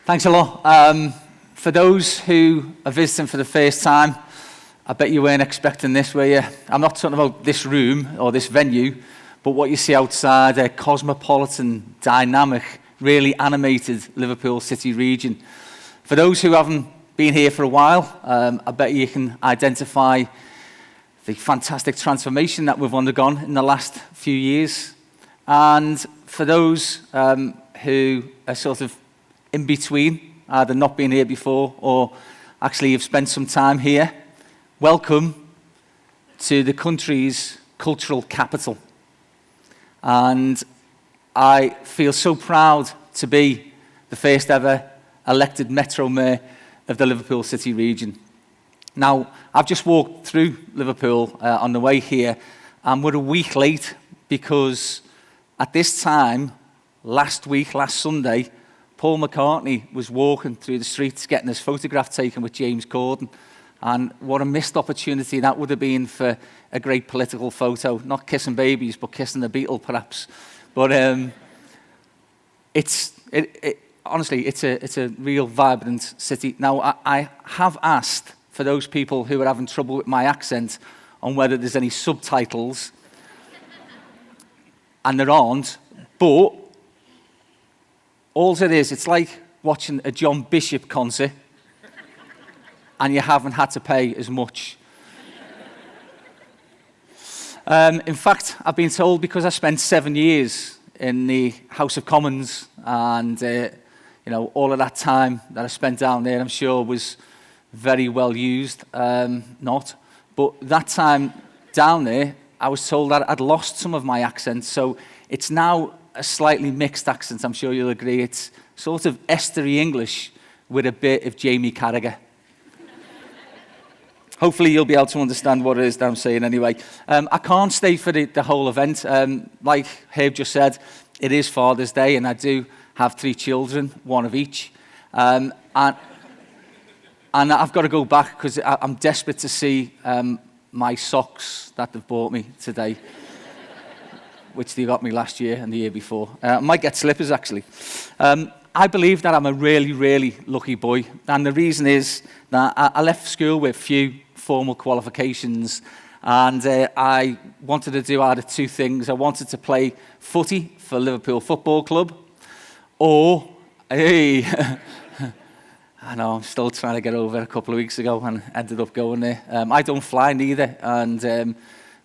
Thanks a lot. For those who are visiting for the first time, I bet you weren't expecting this, were you? I'm not talking about this room or this venue, but what you see outside, a cosmopolitan, dynamic, really animated Liverpool City Region. For those who haven't been here for a while, I bet you can identify the fantastic transformation that we've undergone in the last few years. And for those who are sort of in between, either not been here before or actually have spent some time here, welcome to the country's cultural capital. And I feel so proud to be the first ever elected Metro Mayor of the Liverpool City Region. Now, I've just walked through Liverpool on the way here, and we're a week late because at this time, last Sunday, Paul McCartney was walking through the streets getting his photograph taken with James Corden. And what a missed opportunity that would have been for a great political photo. Not kissing babies, but kissing the Beatle, perhaps. But honestly, it's a real vibrant city. Now, I have asked for those people who are having trouble with my accent on whether there's any subtitles. And there aren't. But all it is, it's like watching a John Bishop concert and you haven't had to pay as much. In fact, I've been told because I spent 7 years in the House of Commons and all of that time that I spent down there, I'm sure was very well used. Not. But that time down there, I was told that I'd lost some of my accent, so it's now a slightly mixed accent, I'm sure you'll agree. It's sort of estery English with a bit of Jamie Carragher. Hopefully you'll be able to understand what it is that I'm saying anyway. I can't stay for the whole event. Like Herb just said, it is Father's Day, and I do have 3 children, one of each. And I've got to go back because I'm desperate to see my socks that they've bought me today, which they got me last year and the year before. I might get slippers, actually. I believe that I'm a really, really lucky boy. And the reason is that I left school with few formal qualifications. And I wanted to do either 2 things. I wanted to play footy for Liverpool Football Club. Or, hey, I know, I'm still trying to get over a couple of weeks ago and ended up going there. I don't fly neither. And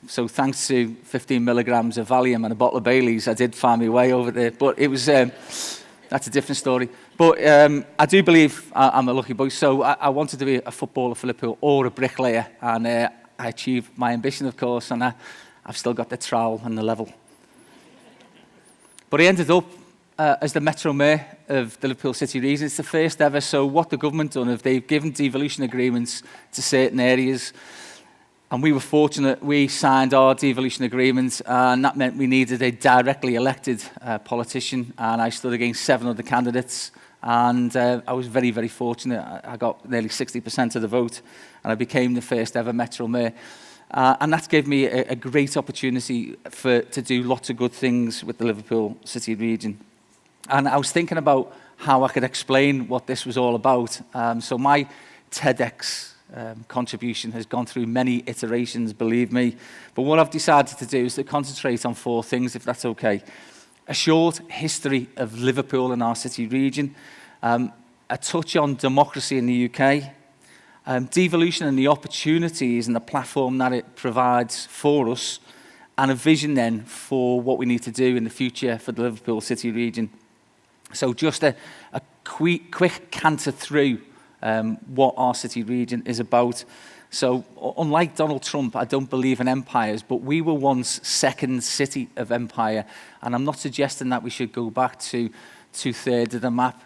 so thanks to 15 milligrams of Valium and a bottle of Baileys, I did find my way over there. But it was, that's a different story. But I do believe I'm a lucky boy. So I wanted to be a footballer for Liverpool or a bricklayer. And I achieved my ambition, of course. And I've still got the trowel and the level. But I ended up as the Metro Mayor of the Liverpool City Region. It's the first ever. So what the government done is they've given devolution agreements to certain areas. And we were fortunate, we signed our devolution agreements, and that meant we needed a directly elected politician, and I stood against 7 other candidates, and I was very, very fortunate. I got nearly 60% of the vote, and I became the first ever Metro Mayor. And that gave me a great opportunity to do lots of good things with the Liverpool City Region. And I was thinking about how I could explain what this was all about. So my TEDx contribution has gone through many iterations, believe me. But what I've decided to do is to concentrate on 4 things, if that's okay. A short history of Liverpool and our city region, a touch on democracy in the UK, devolution and the opportunities and the platform that it provides for us, and a vision then for what we need to do in the future for the Liverpool City Region. So just a quick canter through what our city region is about. So unlike Donald Trump, I don't believe in empires, but we were once second city of empire. And I'm not suggesting that we should go back to 2/3 of the map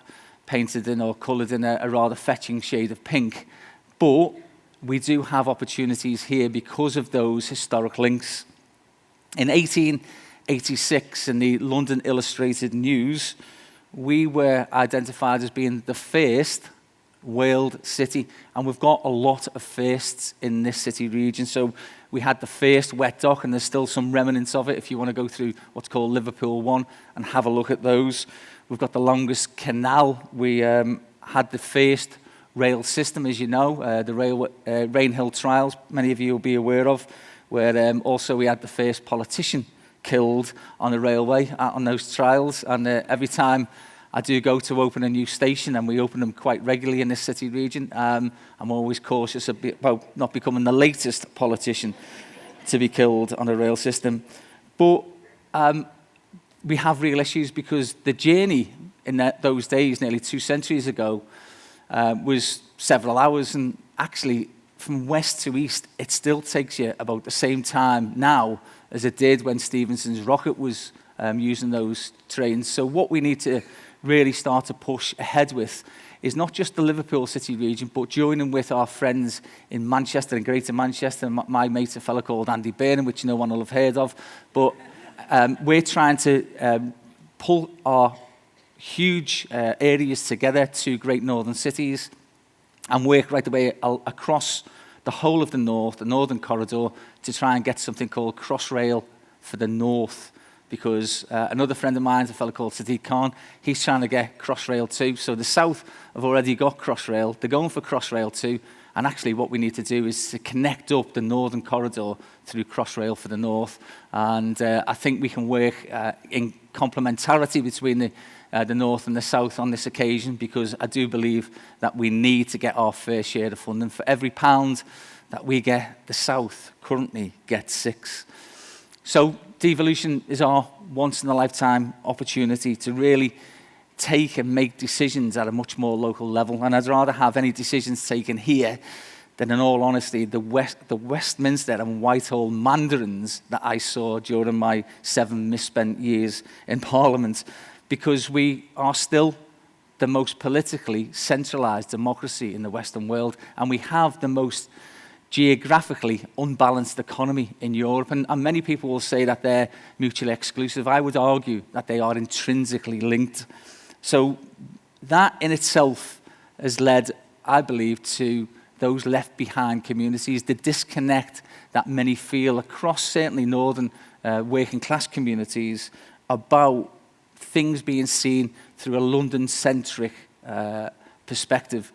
painted in or coloured in a rather fetching shade of pink. But we do have opportunities here because of those historic links. In 1886, in the London Illustrated News, we were identified as being the first world city, and we've got a lot of firsts in this city region. So we had the first wet dock, and there's still some remnants of it if you want to go through what's called Liverpool 1 and have a look at those. We've got the longest canal. We had the first rail system, as you know, the Rainhill trials, many of you will be aware of, where also we had the first politician killed on the railway on those trials. And every time I do go to open a new station, and we open them quite regularly in this city region, I'm always cautious about not becoming the latest politician to be killed on a rail system. But we have real issues, because the journey in those days, nearly 2 centuries ago, was several hours, and actually from west to east, it still takes you about the same time now as it did when Stephenson's rocket was using those trains. So what we need to really start to push ahead with is not just the Liverpool City region, but joining with our friends in Manchester and Greater Manchester. My mate's a fellow called Andy Burnham, which no one will have heard of. But we're trying to pull our huge areas together, 2 great northern cities, and work right the way across the whole of the north, the northern corridor, to try and get something called Crossrail for the north. Because another friend of mine, a fellow called Sadiq Khan, he's trying to get Crossrail too. So the south have already got Crossrail. They're going for Crossrail too. And actually what we need to do is to connect up the northern corridor through Crossrail for the north. And I think we can work in complementarity between the north and the south on this occasion, because I do believe that we need to get our fair share of funding. For every £1 that we get, the south currently gets 6. So devolution is our once-in-a-lifetime opportunity to really take and make decisions at a much more local level. And I'd rather have any decisions taken here than, in all honesty, the Westminster and Whitehall mandarins that I saw during my 7 misspent years in Parliament, because we are still the most politically centralised democracy in the Western world, and we have the most geographically unbalanced economy in Europe. And many people will say that they're mutually exclusive. I would argue that they are intrinsically linked. So that in itself has led, I believe, to those left behind communities, the disconnect that many feel across certainly northern working class communities about things being seen through a London-centric perspective.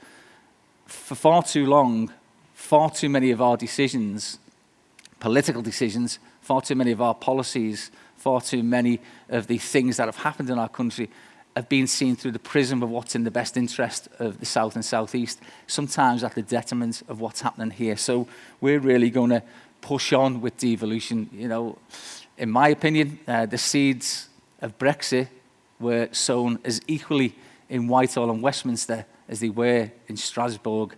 For far too long, far too many of our decisions, political decisions, far too many of our policies, far too many of the things that have happened in our country have been seen through the prism of what's in the best interest of the South and South East, sometimes at the detriment of what's happening here. So we're really going to push on with devolution. You know, in my opinion, the seeds of Brexit were sown as equally in Whitehall and Westminster as they were in Strasbourg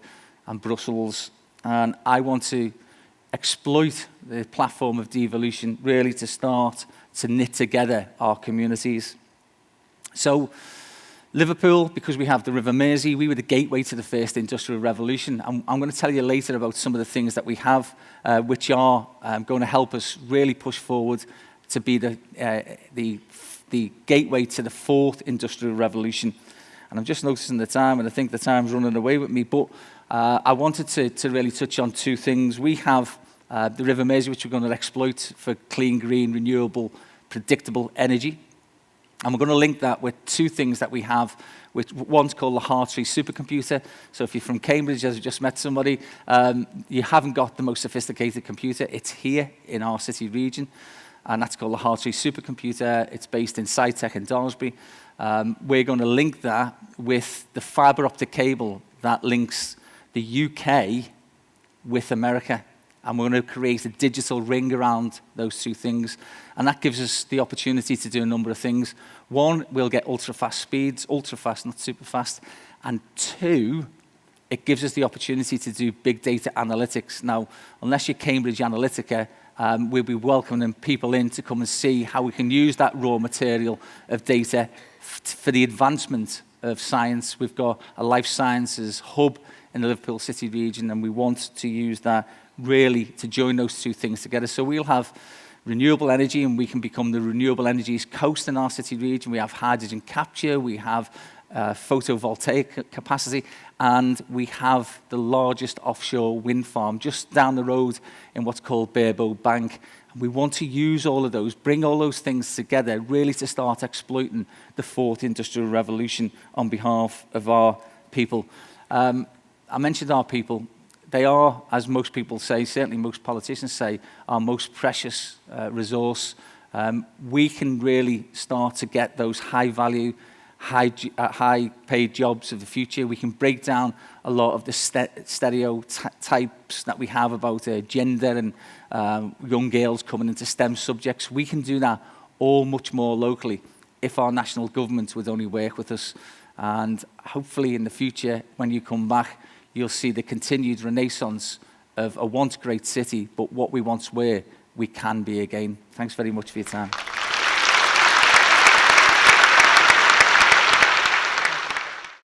and Brussels. And I want to exploit the platform of devolution really to start to knit together our communities. So Liverpool, because we have the River Mersey, we were the gateway to the first industrial revolution. I'm going to tell you later about some of the things that we have which are going to help us really push forward to be the gateway to the 4th industrial revolution. And I'm just noticing the time, and I think the time's running away with me, but I wanted to really touch on 2 things. We have the River Mersey, which we're going to exploit for clean, green, renewable, predictable energy. And we're going to link that with 2 things that we have, which one's called the Hartree supercomputer. So if you're from Cambridge, as I just met somebody, you haven't got the most sophisticated computer. It's here in our city region, and that's called the Hartree supercomputer. It's based in SciTech in Daresbury. We're going to link that with the fibre optic cable that links the UK with America. And we're going to create a digital ring around those 2 things. And that gives us the opportunity to do a number of things. 1, we'll get ultra-fast speeds, ultra-fast, not super-fast. And 2, it gives us the opportunity to do big data analytics. Now, unless you're Cambridge Analytica, we'll be welcoming people in to come and see how we can use that raw material of data for the advancement of science. We've got a life sciences hub in the Liverpool City region, and we want to use that really to join those 2 things together. So we'll have renewable energy, and we can become the renewable energies coast in our city region. We have hydrogen capture, we have photovoltaic capacity, and we have the largest offshore wind farm just down the road in what's called Barebow Bank. And we want to use all of those, bring all those things together, really to start exploiting the fourth industrial revolution on behalf of our people. I mentioned our people. They are, as most people say, certainly most politicians say, our most precious resource. We can really start to get those high-value, high-paid jobs of the future. We can break down a lot of the stereotypes that we have about gender and young girls coming into STEM subjects. We can do that all much more locally if our national government would only work with us. And hopefully in the future, when you come back, you'll see the continued renaissance of a once great city, but what we once were, we can be again. Thanks very much for your time.